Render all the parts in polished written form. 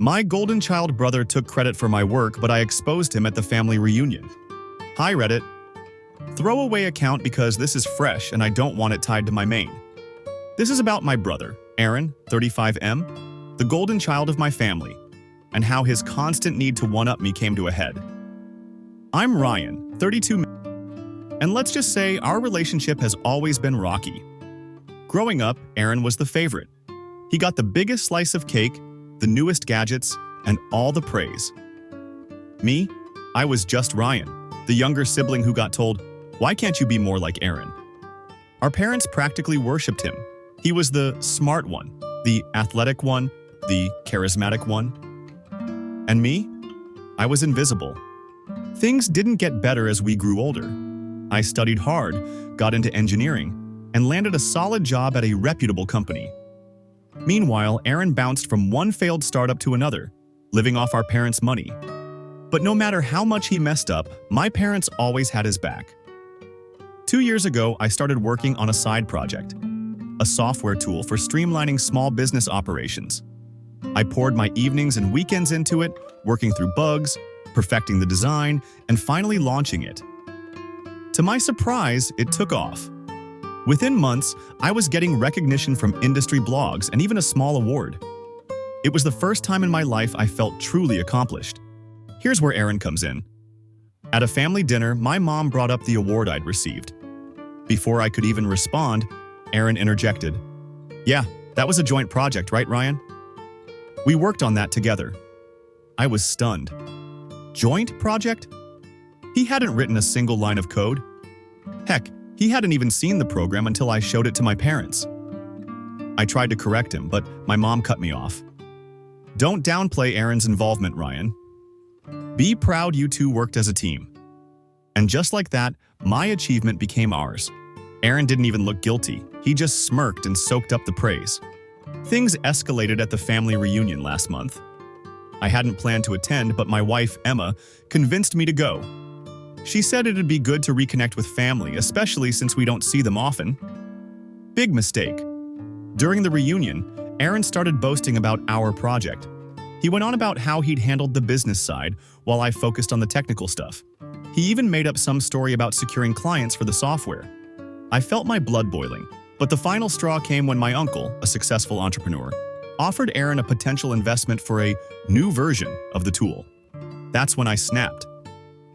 My golden child brother took credit for my work, but I exposed him at the family reunion. Hi, Reddit. Throwaway account because this is fresh and I don't want it tied to my main. This is about my brother, Aaron, 35M, the golden child of my family, and how his constant need to one-up me came to a head. I'm Ryan, 32, and let's just say our relationship has always been rocky. Growing up, Aaron was the favorite. He got the biggest slice of cake, the newest gadgets, and all the praise. Me? I was just Ryan, the younger sibling who got told, "Why can't you be more like Aaron?" Our parents practically worshipped him. He was the smart one, the athletic one, the charismatic one. And me? I was invisible. Things didn't get better as we grew older. I studied hard, got into engineering, and landed a solid job at a reputable company. Meanwhile, Aaron bounced from one failed startup to another, living off our parents' money. But no matter how much he messed up, my parents always had his back. 2 years ago, I started working on a side project, a software tool for streamlining small business operations. I poured my evenings and weekends into it, working through bugs, perfecting the design, and finally launching it. To my surprise, it took off. Within months, I was getting recognition from industry blogs and even a small award. It was the first time in my life I felt truly accomplished. Here's where Aaron comes in. At a family dinner, my mom brought up the award I'd received. Before I could even respond, Aaron interjected, "Yeah, that was a joint project, right, Ryan? We worked on that together." I was stunned. Joint project? He hadn't written a single line of code. Heck, he hadn't even seen the program until I showed it to my parents. I tried to correct him, but my mom cut me off. "Don't downplay Aaron's involvement, Ryan. Be proud you two worked as a team." And just like that, my achievement became ours. Aaron didn't even look guilty. He just smirked and soaked up the praise. Things escalated at the family reunion last month. I hadn't planned to attend, but my wife, Emma, convinced me to go. She said it'd be good to reconnect with family, especially since we don't see them often. Big mistake. During the reunion, Aaron started boasting about our project. He went on about how he'd handled the business side, while I focused on the technical stuff. He even made up some story about securing clients for the software. I felt my blood boiling, but the final straw came when my uncle, a successful entrepreneur, offered Aaron a potential investment for a new version of the tool. That's when I snapped.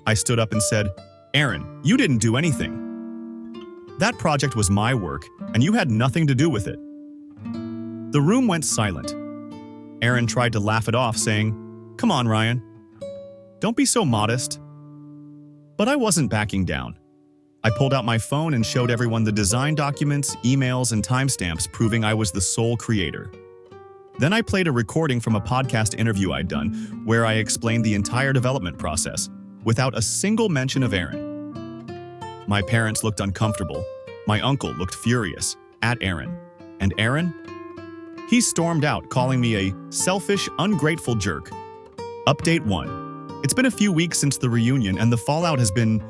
I stood up and said, "Aaron, you didn't do anything. That project was my work, and you had nothing to do with it." The room went silent. Aaron tried to laugh it off, saying, "Come on, Ryan. Don't be so modest." But I wasn't backing down. I pulled out my phone and showed everyone the design documents, emails, and timestamps proving I was the sole creator. Then I played a recording from a podcast interview I'd done, where I explained the entire development process, without a single mention of Aaron. My parents looked uncomfortable. My uncle looked furious at Aaron. And Aaron? He stormed out, calling me a selfish, ungrateful jerk. Update 1. It's been a few weeks since the reunion, and the fallout has been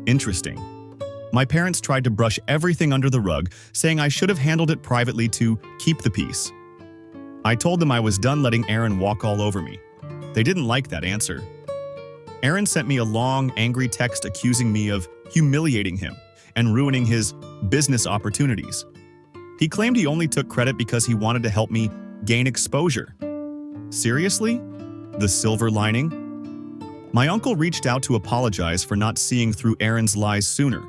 interesting. My parents tried to brush everything under the rug, saying I should have handled it privately to keep the peace. I told them I was done letting Aaron walk all over me. They didn't like that answer. Aaron sent me a long, angry text accusing me of humiliating him and ruining his business opportunities. He claimed he only took credit because he wanted to help me gain exposure. Seriously? The silver lining? My uncle reached out to apologize for not seeing through Aaron's lies sooner.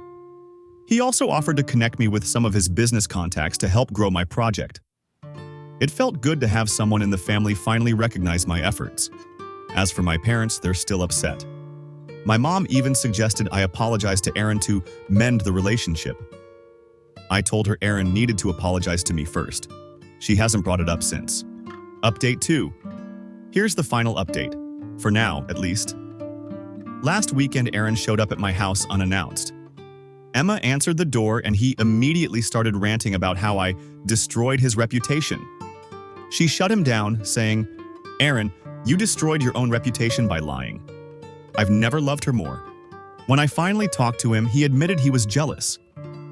He also offered to connect me with some of his business contacts to help grow my project. It felt good to have someone in the family finally recognize my efforts. As for my parents, they're still upset. My mom even suggested I apologize to Aaron to mend the relationship. I told her Aaron needed to apologize to me first. She hasn't brought it up since. Update 2. Here's the final update. For now, at least. Last weekend, Aaron showed up at my house unannounced. Emma answered the door and he immediately started ranting about how I destroyed his reputation. She shut him down, saying, "Aaron, you destroyed your own reputation by lying." I've never loved her more. When I finally talked to him, he admitted he was jealous.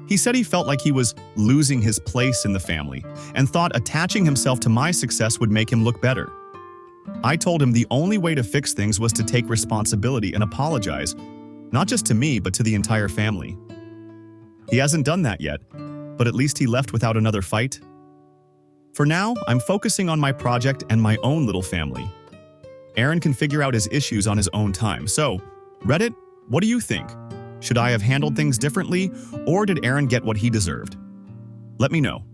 He said he felt like he was losing his place in the family and thought attaching himself to my success would make him look better. I told him the only way to fix things was to take responsibility and apologize, not just to me, but to the entire family. He hasn't done that yet, but at least he left without another fight. For now, I'm focusing on my project and my own little family. Aaron can figure out his issues on his own time. So, Reddit, what do you think? Should I have handled things differently, or did Aaron get what he deserved? Let me know.